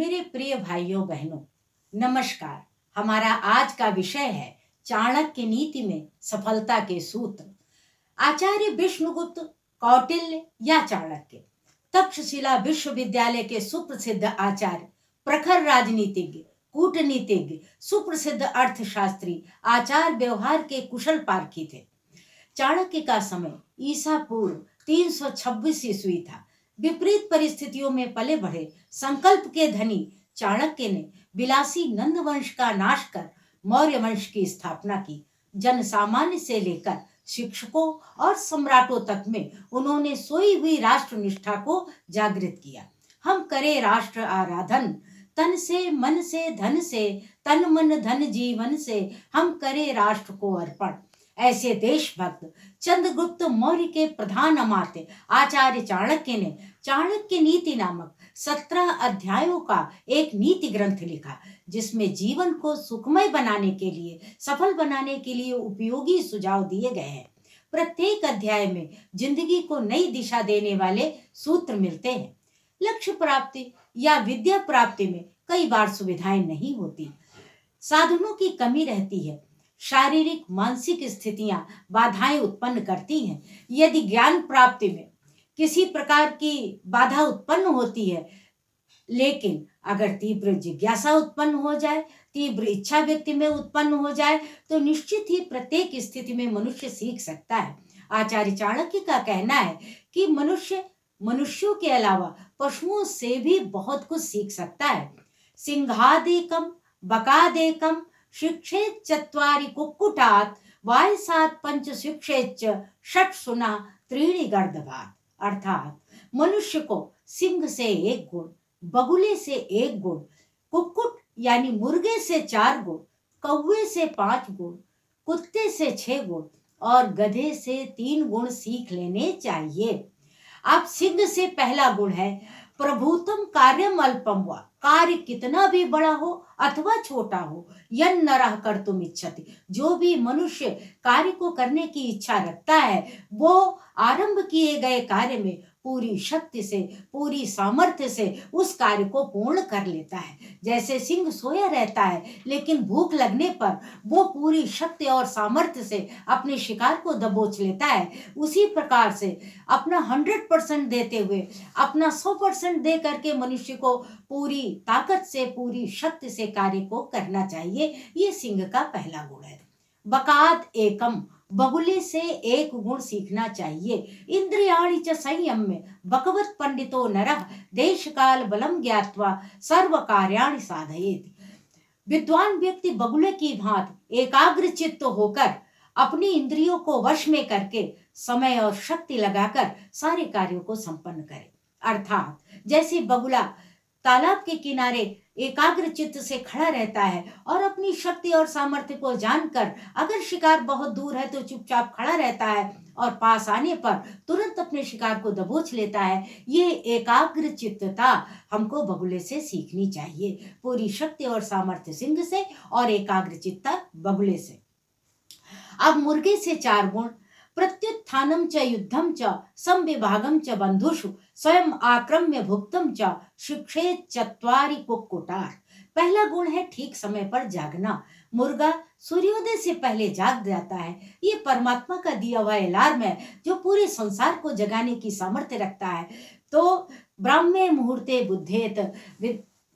मेरे प्रिय भाइयों बहनों, नमस्कार। हमारा आज का विषय है चाणक्य नीति में सफलता के सूत्र। आचार्य विष्णुगुप्त, कौटिल्य या चाणक्य तक्षशिला विश्वविद्यालय के सुप्रसिद्ध आचार्य, प्रखर राजनीतिज्ञ, कूटनीतिज्ञ, सुप्रसिद्ध अर्थशास्त्री, आचार व्यवहार के कुशल पारखी थे। चाणक्य का समय ईसा पूर्व 326 ईस्वी था। विपरीत परिस्थितियों में पले बढ़े संकल्प के धनी चाणक्य ने विलासी नंद वंश का नाश कर मौर्य वंश की स्थापना की। जन सामान्य से लेकर शिक्षकों और सम्राटों तक में उन्होंने सोई हुई राष्ट्र निष्ठा को जागृत किया। हम करें राष्ट्र आराधन, तन से मन से धन से, तन मन धन जीवन से हम करें राष्ट्र को अर्पण। ऐसे देशभक्त चंद्रगुप्त मौर्य के प्रधान अमात्य आचार्य चाणक्य ने चाणक्य नीति नामक 17 अध्यायों का एक नीति ग्रंथ लिखा, जिसमें जीवन को सुखमय बनाने के लिए, सफल बनाने के लिए उपयोगी सुझाव दिए गए हैं। प्रत्येक अध्याय में जिंदगी को नई दिशा देने वाले सूत्र मिलते हैं। लक्ष्य प्राप्ति या विद्या प्राप्ति में कई बार सुविधाएं नहीं होती, साधनों की कमी रहती है, शारीरिक मानसिक स्थितियां बाधाएं उत्पन्न करती हैं। यदि ज्ञान प्राप्ति में किसी प्रकार की बाधा उत्पन्न होती है, लेकिन अगर तीव्र जिज्ञासा उत्पन्न हो जाए, तीव्र इच्छा व्यक्ति में उत्पन्न हो जाए, तो निश्चित ही प्रत्येक स्थिति में मनुष्य सीख सकता है। आचार्य चाणक्य का कहना है कि मनुष्य मनुष्यों के अलावा पशुओं से भी बहुत कुछ सीख सकता है। सिंहादेकम बकादेकम शिक्षेत चत्वारि कुक्कुटात् वायसात् पंच शिक्षेच षट सुना त्रीणि गर्दभात्। अर्थात मनुष्य को सिंह से 1 गुण, बगुले से 1 गुण, कुक्कुट यानी मुर्गे से 4 गुण, कौवे से 5 गुण, कुत्ते से 6 गुण और गधे से 3 गुण सीख लेने चाहिए। अब सिंह से पहला गुण है प्रभुतम कार्यम अल्पम वा, कार्य कितना भी बड़ा हो अथवा छोटा हो, यन नरः कर्तुम इच्छति, जो भी मनुष्य कार्य को करने की इच्छा रखता है वो आरंभ किए गए कार्य में पूरी शक्ति से, पूरी सामर्थ्य से उस कार्य को पूर्ण कर लेता है। जैसे सिंह सोया रहता है, लेकिन भूख लगने पर वो पूरी शक्ति और सामर्थ्य से अपने शिकार को दबोच लेता है, उसी प्रकार से अपना 100% देते हुए, अपना 100% दे करके मनुष्य को पूरी ताकत से, पूरी शक्ति से कार्य को करना चाहिए। ये सिंह का पहला गुण है। बकाद एकम, बगुले से 1 गुण सीखना चाहिए। इंद्रियाणि च संयम्य बकवत पंडितो नरः देश काल बलम ज्ञात्वा सर्व कार्याणि साधयेत्। विद्वान व्यक्ति बगुले की भांति एकाग्र चित्त होकर अपनी इंद्रियों को वश में करके समय और शक्ति लगाकर सारे कार्यों को संपन्न करे। अर्थात जैसे बगुला तालाब के किनारे एकाग्र चित्त से खड़ा रहता है और अपनी शक्ति और सामर्थ्य को जानकर अगर शिकार बहुत दूर है तो चुपचाप खड़ा रहता है और पास आने पर तुरंत अपने शिकार को दबोच लेता है, ये एकाग्र चित्तता हमको बगुले से सीखनी चाहिए। पूरी शक्ति और सामर्थ्य सिंह से और एकाग्र चित्ता बगुले से। अब मुर्गे से 4 गुण, प्रत्युत्थानम च युद्धम च संविभागम च बंधुषु स्वयं आक्रम्य भुक्तम च शिक्षेत चत्वारि कुक्कुटार। पहला गुण है ठीक समय पर जागना। मुर्गा सूर्योदय से पहले जाग जाता है। ये परमात्मा का दिया हुआ अलार्म है जो पूरे संसार को जगाने की सामर्थ्य रखता है। तो ब्राह्मे मुहूर्ते बुद्धेत,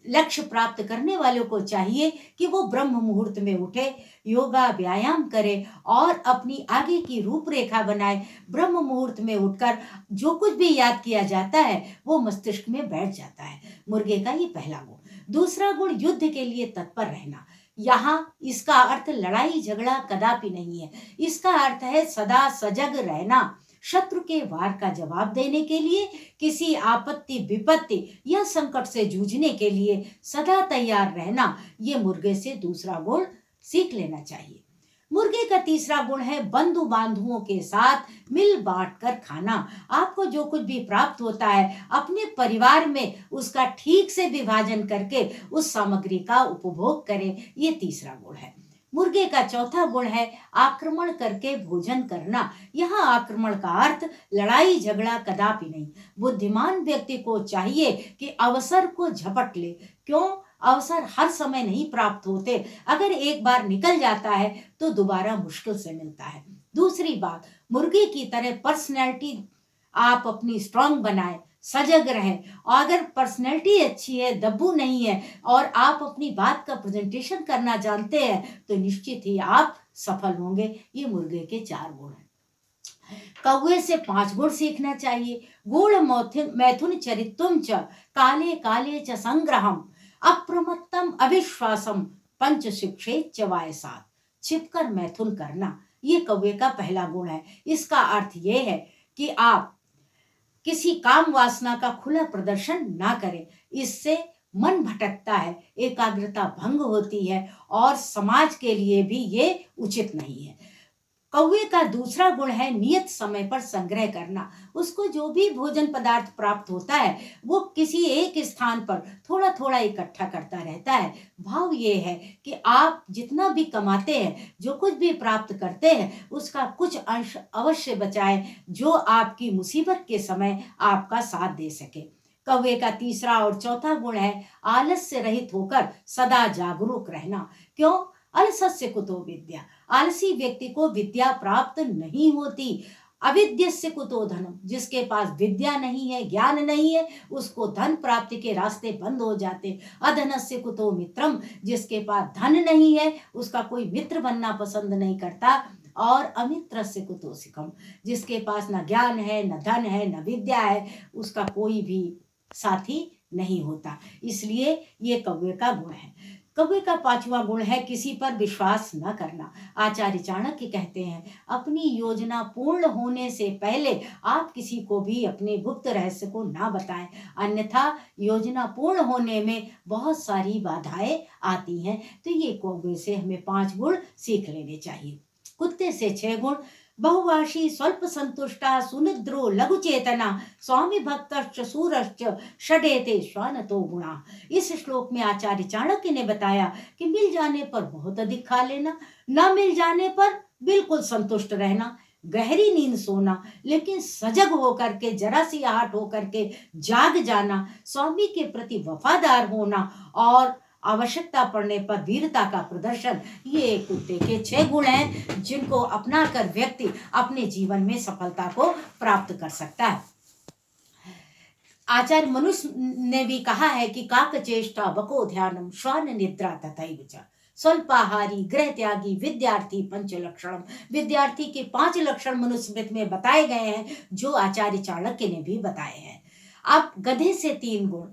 लक्ष्य प्राप्त करने वालों को चाहिए कि वो ब्रह्म मुहूर्त में उठे, योगा व्यायाम करे और अपनी आगे की रूपरेखा बनाए। ब्रह्म मुहूर्त में उठकर जो कुछ भी याद किया जाता है वो मस्तिष्क में बैठ जाता है। मुर्गे का ये पहला गुण। दूसरा गुण युद्ध के लिए तत्पर रहना। यहाँ इसका अर्थ लड़ाई झगड़ा कदापि नहीं है, इसका अर्थ है सदा सजग रहना, शत्रु के वार का जवाब देने के लिए, किसी आपत्ति विपत्ति या संकट से जूझने के लिए सदा तैयार रहना। ये मुर्गे से दूसरा गुण सीख लेना चाहिए। मुर्गे का तीसरा गुण है बंधु बांधुओं के साथ मिल बांट कर खाना। आपको जो कुछ भी प्राप्त होता है अपने परिवार में उसका ठीक से विभाजन करके उस सामग्री का उपभोग करें, ये तीसरा गुण है। मुर्गे का चौथा गुण है आक्रमण करके भोजन करना। यहाँ आक्रमण का अर्थ लड़ाई झगड़ा कदापि नहीं। बुद्धिमान व्यक्ति को चाहिए कि अवसर को झपट ले। क्यों? अवसर हर समय नहीं प्राप्त होते। अगर एक बार निकल जाता है तो दोबारा मुश्किल से मिलता है। दूसरी बात, मुर्गे की तरह पर्सनैलिटी आप अपनी स्ट्रांग बनाए, सजग रहे। और अगर पर्सनैलिटी अच्छी है, दब्बू नहीं है और आप अपनी बात का प्रेजेंटेशन करना जानते हैं तो निश्चित ही आप सफल होंगे। ये मुर्गे के 4 गुण हैं। कौवे से 5 गुण सीखना चाहिए। गूढ़ मैथुन चरित्वम च काले काले च संग्रहम अप्रमत्तम अविश्वासम पंच शिक्षेत च वायसात। छिपकर मैथुन करना, ये कौवे का पहला गुण है। इसका अर्थ ये है कि आप किसी काम वासना का खुला प्रदर्शन ना करें। इससे मन भटकता है, एकाग्रता भंग होती है और समाज के लिए भी ये उचित नहीं है। कौवे का दूसरा गुण है नियत समय पर संग्रह करना। उसको जो भी भोजन पदार्थ प्राप्त होता है वो किसी एक स्थान पर थोड़ा थोड़ा इकट्ठा करता रहता है। भाव ये है कि आप जितना भी कमाते हैं, जो कुछ भी प्राप्त करते हैं, उसका कुछ अंश अवश्य बचाएं जो आपकी मुसीबत के समय आपका साथ दे सके। कौवे का तीसरा और चौथा गुण है आलस से रहित होकर सदा जागरूक रहना। क्यों? अलसस्य कुतो विद्या। आलसी व्यक्ति को विद्या प्राप्त नहीं होती। अविद्यस्य कुतो धनम। जिसके पास विद्या नहीं है, ज्ञान नहीं है, उसको धन प्राप्ति के रास्ते बंद हो जाते। अधनस्य कुतो मित्रम। जिसके पास धन नहीं है, उसका कोई मित्र बनना पसंद नहीं करता। और अमित्रस्य कुतो सिखम। जिसके पास न ज्ञान है, न धन है, न विद्या है, उसका कोई भी साथी नहीं होता। इसलिए ये कौवे का गुण है। कौवे का 5वां गुण है किसी पर विश्वास न करना। आचार्य चाणक्य कहते हैं, अपनी योजना पूर्ण होने से पहले आप किसी को भी अपने गुप्त रहस्य को ना बताएं, अन्यथा योजना पूर्ण होने में बहुत सारी बाधाएं आती हैं। तो ये कौवे से हमें 5 गुण सीख लेने चाहिए। कुत्ते से 6 गुण। बहुभाषी स्वल्प संतुष्टा सुनिद्रो लघु चेतना स्वामी भक्तश्च सूरश्च षडेते श्वानतो गुणा। इस श्लोक में आचार्य चाणक्य ने बताया कि मिल जाने पर बहुत अधिक खा लेना, न मिल जाने पर बिल्कुल संतुष्ट रहना, गहरी नींद सोना लेकिन सजग होकर के, जरा सी आहट होकर के जाग जाना, स्वामी के प्रति वफादार होना और आवश्यकता पड़ने पर वीरता का प्रदर्शन, ये कुत्ते के 6 गुण हैं जिनको अपनाकर व्यक्ति अपने जीवन में सफलता को प्राप्त कर सकता है। आचार्य मनुष्य ने भी कहा है कि काक चेष्टा बको ध्यानम श्वान निद्रा तथैव च। स्वल्पाहारी, गृह त्यागी, विद्यार्थी पंच लक्षणम। विद्यार्थी के 5 लक्षण मनुस्मृति में बताए गए हैं जो आचार्य चाणक्य ने भी बताए हैं। अब गधे से 3 गुण।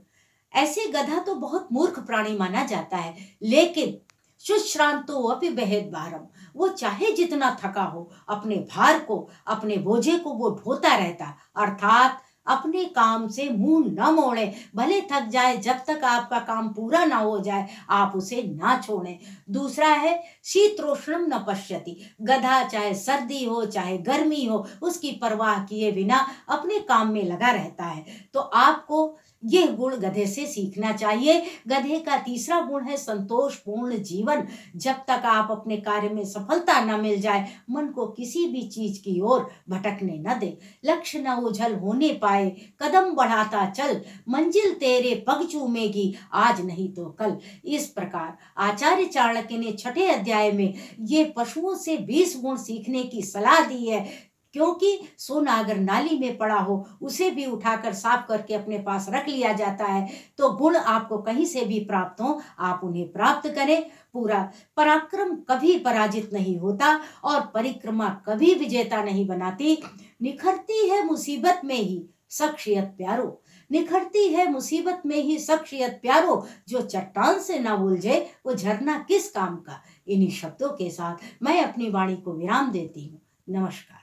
ऐसे गधा तो बहुत मूर्ख प्राणी माना जाता है, लेकिन शुश्रांतो अपि बहेत भारम। वो चाहे जितना थका हो, अपने भार को, अपने बोझे को वो ढोता रहता, अर्थात अपने काम से मुंह न मोड़े। भले थक जाए, जब तक आपका काम पूरा ना हो जाए आप उसे ना छोड़ें। दूसरा है शीतोष्णम न पश्यति। गधा चाहे सर्दी हो चाहे गर्मी हो, उसकी परवाह किए बिना अपने काम में लगा रहता है। तो आपको यह गुण गधे से सीखना चाहिए। गधे का तीसरा गुण है संतोषपूर्ण जीवन। जब तक आप अपने कार्य में सफलता न मिल जाए, मन को किसी भी चीज की ओर भटकने न दे। लक्ष्य न ओझल होने पाए, कदम बढ़ाता चल, मंजिल तेरे पग चूमेगी आज नहीं तो कल। इस प्रकार आचार्य चाणक्य ने 6ठे अध्याय में ये पशुओं से 20 गुण सीखने की सलाह दी है। क्योंकि सोना अगर नाली में पड़ा हो उसे भी उठाकर साफ करके अपने पास रख लिया जाता है। तो गुण आपको कहीं से भी प्राप्त हो, आप उन्हें प्राप्त करें। पूरा पराक्रम कभी पराजित नहीं होता और परिक्रमा कभी विजेता नहीं बनाती। निखरती है मुसीबत में ही शख्सियत प्यारो। निखरती है मुसीबत में ही शख्सियत प्यारो। जो चट्टान से ना उलझे वो झरना किस काम का। इन्हीं शब्दों के साथ मैं अपनी वाणी को विराम देती हूँ। नमस्कार।